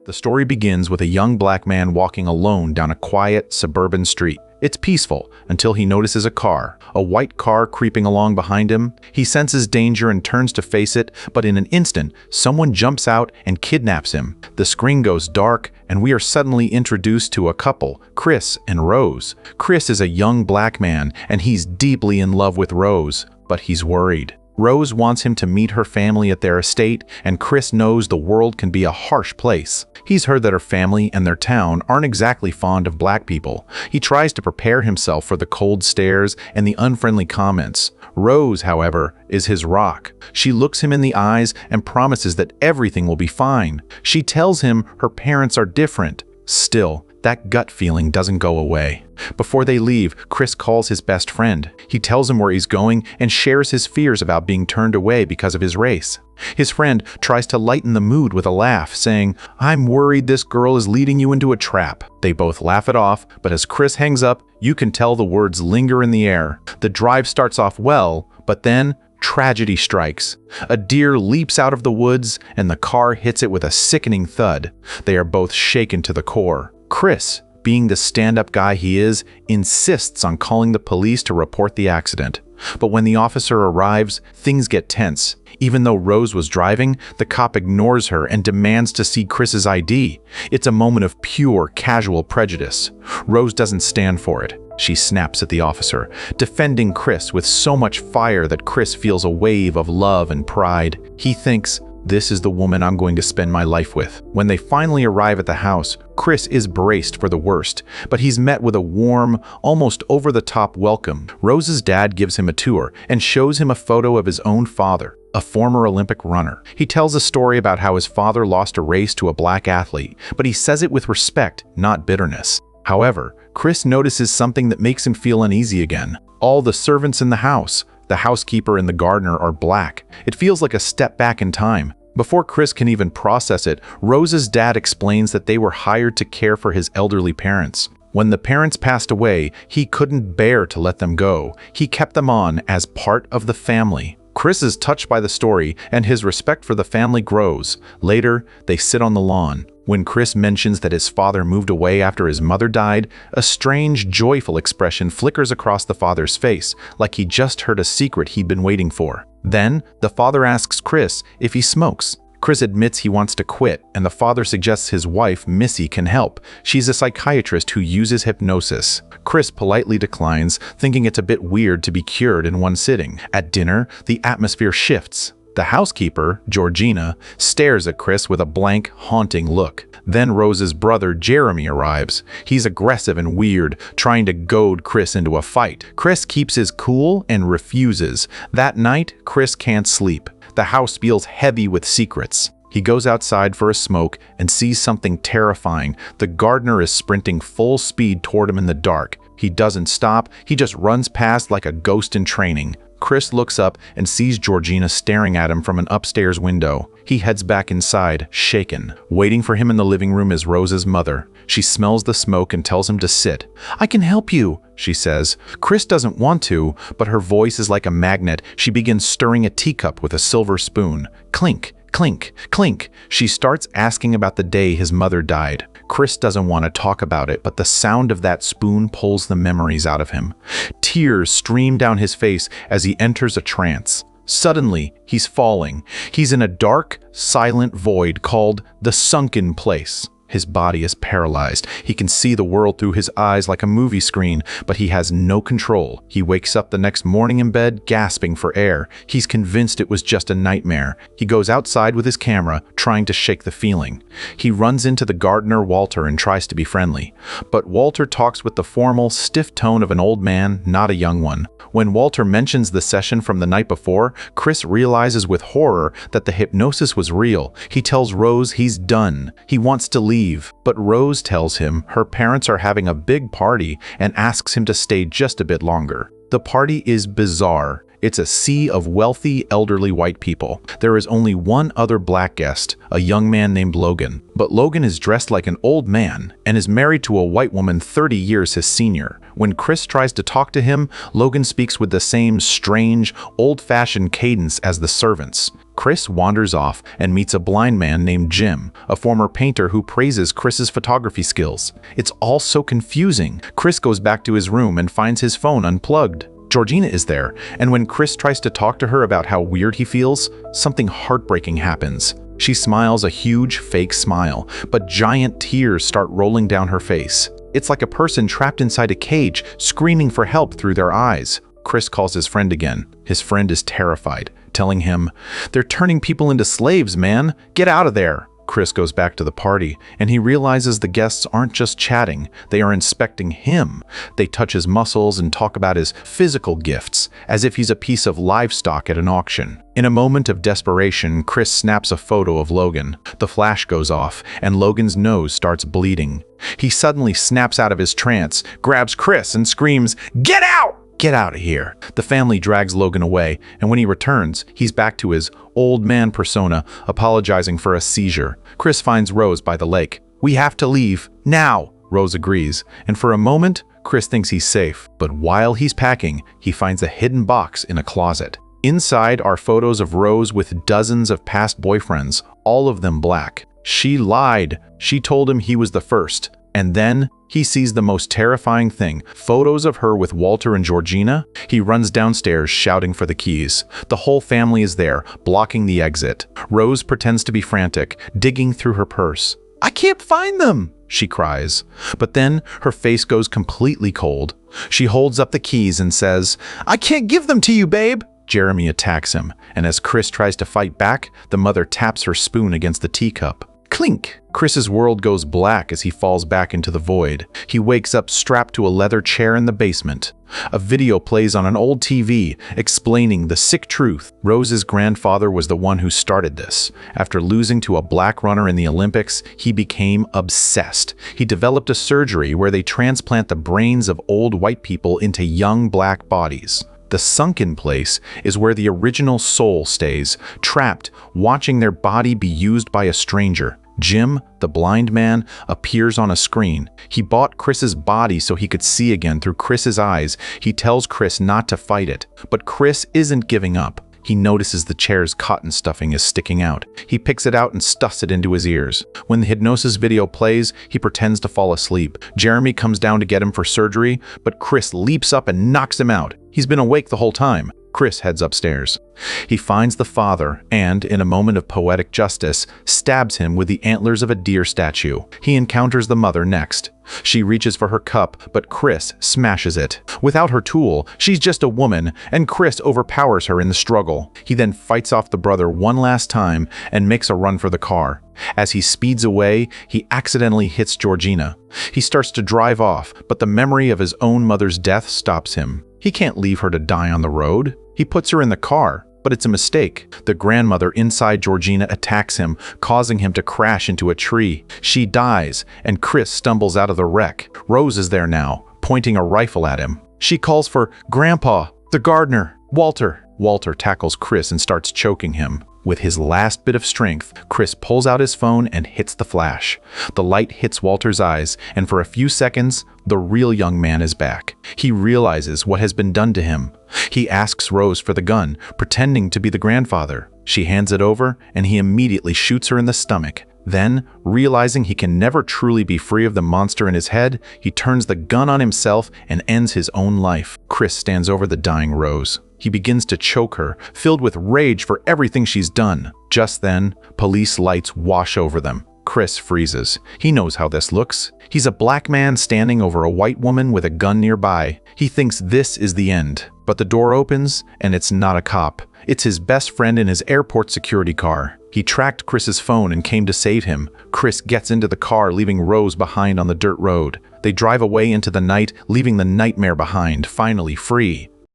The story begins with a young black man walking alone down a quiet, suburban street. It's peaceful until he notices a white car creeping along behind him. He senses danger and turns to face it, but in an instant, someone jumps out and kidnaps him. The screen goes dark, and we are suddenly introduced to a couple, Chris and Rose. Chris is a young black man, and he's deeply in love with Rose, but he's worried. Rose wants him to meet her family at their estate, and Chris knows the world can be a harsh place. He's heard that her family and their town aren't exactly fond of black people. He tries to prepare himself for the cold stares and the unfriendly comments. Rose, however, is his rock. She looks him in the eyes and promises that everything will be fine. She tells him her parents are different. Still, that gut feeling doesn't go away. Before they leave, Chris calls his best friend. He tells him where he's going and shares his fears about being turned away because of his race. His friend tries to lighten the mood with a laugh, saying, "I'm worried this girl is leading you into a trap." They both laugh it off, but as Chris hangs up, you can tell the words linger in the air. The drive starts off well, but then tragedy strikes. A deer leaps out of the woods, and the car hits it with a sickening thud. They are both shaken to the core. Chris, being the stand-up guy he is, insists on calling the police to report the accident. But when the officer arrives, things get tense. Even though Rose was driving, the cop ignores her and demands to see Chris's ID. It's a moment of pure, casual prejudice. Rose doesn't stand for it. She snaps at the officer, defending Chris with so much fire that Chris feels a wave of love and pride. He thinks, "This is the woman I'm going to spend my life with." When they finally arrive at the house, Chris is braced for the worst, but he's met with a warm, almost over-the-top welcome. Rose's dad gives him a tour and shows him a photo of his own father, a former Olympic runner. He tells a story about how his father lost a race to a black athlete, but he says it with respect, not bitterness. However, Chris notices something that makes him feel uneasy again. All the servants in the house, the housekeeper and the gardener, are black. It feels like a step back in time. Before Chris can even process it, Rose's dad explains that they were hired to care for his elderly parents. When the parents passed away, he couldn't bear to let them go. He kept them on as part of the family. Chris is touched by the story, and his respect for the family grows. Later, they sit on the lawn. When Chris mentions that his father moved away after his mother died, a strange, joyful expression flickers across the father's face, like he just heard a secret he'd been waiting for. Then, the father asks Chris if he smokes. Chris admits he wants to quit, and the father suggests his wife, Missy, can help. She's a psychiatrist who uses hypnosis. Chris politely declines, thinking it's a bit weird to be cured in one sitting. At dinner, the atmosphere shifts. The housekeeper, Georgina, stares at Chris with a blank, haunting look. Then Rose's brother, Jeremy, arrives. He's aggressive and weird, trying to goad Chris into a fight. Chris keeps his cool and refuses. That night, Chris can't sleep. The house feels heavy with secrets. He goes outside for a smoke and sees something terrifying. The gardener is sprinting full speed toward him in the dark. He doesn't stop, he just runs past like a ghost in training. Chris looks up and sees Georgina staring at him from an upstairs window. He heads back inside, shaken. Waiting for him in the living room is Rose's mother. She smells the smoke and tells him to sit. "I can help you," she says. Chris doesn't want to, but her voice is like a magnet. She begins stirring a teacup with a silver spoon. Clink, clink, clink. She starts asking about the day his mother died. Chris doesn't want to talk about it, but the sound of that spoon pulls the memories out of him. Tears stream down his face as he enters a trance. Suddenly, he's falling. He's in a dark, silent void called the sunken place. His body is paralyzed. He can see the world through his eyes like a movie screen, but he has no control. He wakes up the next morning in bed, gasping for air. He's convinced it was just a nightmare. He goes outside with his camera, trying to shake the feeling. He runs into the gardener, Walter, and tries to be friendly. But Walter talks with the formal, stiff tone of an old man, not a young one. When Walter mentions the session from the night before, Chris realizes with horror that the hypnosis was real. He tells Rose he's done. He wants to leave, but Rose tells him her parents are having a big party and asks him to stay just a bit longer. The party is bizarre. It's a sea of wealthy, elderly white people. There is only one other black guest, a young man named Logan. But Logan is dressed like an old man and is married to a white woman 30 years his senior. When Chris tries to talk to him, Logan speaks with the same strange, old-fashioned cadence as the servants. Chris wanders off and meets a blind man named Jim, a former painter who praises Chris's photography skills. It's all so confusing. Chris goes back to his room and finds his phone unplugged. Georgina is there, and when Chris tries to talk to her about how weird he feels, something heartbreaking happens. She smiles a huge fake smile, but giant tears start rolling down her face. It's like a person trapped inside a cage, screaming for help through their eyes. Chris calls his friend again. His friend is terrified, telling him, "They're turning people into slaves, man. Get out of there." Chris goes back to the party, and he realizes the guests aren't just chatting, they are inspecting him. They touch his muscles and talk about his physical gifts, as if he's a piece of livestock at an auction. In a moment of desperation, Chris snaps a photo of Logan. The flash goes off, and Logan's nose starts bleeding. He suddenly snaps out of his trance, grabs Chris, and screams, "Get out! Get out of here." The family drags Logan away, and when he returns, he's back to his old man persona, apologizing for a seizure. Chris finds Rose by the lake. "We have to leave, now." Rose agrees, and for a moment, Chris thinks he's safe. But while he's packing, he finds a hidden box in a closet. Inside are photos of Rose with dozens of past boyfriends, all of them black. She lied. She told him he was the first. And then he sees the most terrifying thing, photos of her with Walter and Georgina. He runs downstairs shouting for the keys. The whole family is there, blocking the exit. Rose pretends to be frantic, digging through her purse. "I can't find them," she cries. But then her face goes completely cold. She holds up the keys and says, "I can't give them to you, babe." Jeremy attacks him, and as Chris tries to fight back, the mother taps her spoon against the teacup. Clink! Chris's world goes black as he falls back into the void. He wakes up strapped to a leather chair in the basement. A video plays on an old TV explaining the sick truth. Rose's grandfather was the one who started this. After losing to a black runner in the Olympics, he became obsessed. He developed a surgery where they transplant the brains of old white people into young black bodies. The sunken place is where the original soul stays, trapped, watching their body be used by a stranger. Jim, the blind man, appears on a screen. He bought Chris's body so he could see again through Chris's eyes. He tells Chris not to fight it, but Chris isn't giving up. He notices the chair's cotton stuffing is sticking out. He picks it out and stuffs it into his ears. When the hypnosis video plays, he pretends to fall asleep. Jeremy comes down to get him for surgery, but Chris leaps up and knocks him out. He's been awake the whole time. Chris heads upstairs. He finds the father and, in a moment of poetic justice, stabs him with the antlers of a deer statue. He encounters the mother next. She reaches for her cup, but Chris smashes it. Without her tool, she's just a woman, and Chris overpowers her in the struggle. He then fights off the brother one last time and makes a run for the car. As he speeds away, he accidentally hits Georgina. He starts to drive off, but the memory of his own mother's death stops him. He can't leave her to die on the road. He puts her in the car, but it's a mistake. The grandmother inside Georgina attacks him, causing him to crash into a tree. She dies, and Chris stumbles out of the wreck. Rose is there now, pointing a rifle at him. She calls for Grandpa, the gardener, Walter. Walter tackles Chris and starts choking him. With his last bit of strength, Chris pulls out his phone and hits the flash. The light hits Walter's eyes, and for a few seconds, the real young man is back. He realizes what has been done to him. He asks Rose for the gun, pretending to be the grandfather. She hands it over, and he immediately shoots her in the stomach. Then, realizing he can never truly be free of the monster in his head, he turns the gun on himself and ends his own life. Chris stands over the dying Rose. He begins to choke her, filled with rage for everything she's done. Just then, police lights wash over them. Chris freezes. He knows how this looks. He's a black man standing over a white woman with a gun nearby. He thinks this is the end. But the door opens, and it's not a cop. It's his best friend in his airport security car. He tracked Chris's phone and came to save him. Chris gets into the car, leaving Rose behind on the dirt road. They drive away into the night, leaving the nightmare behind, finally free.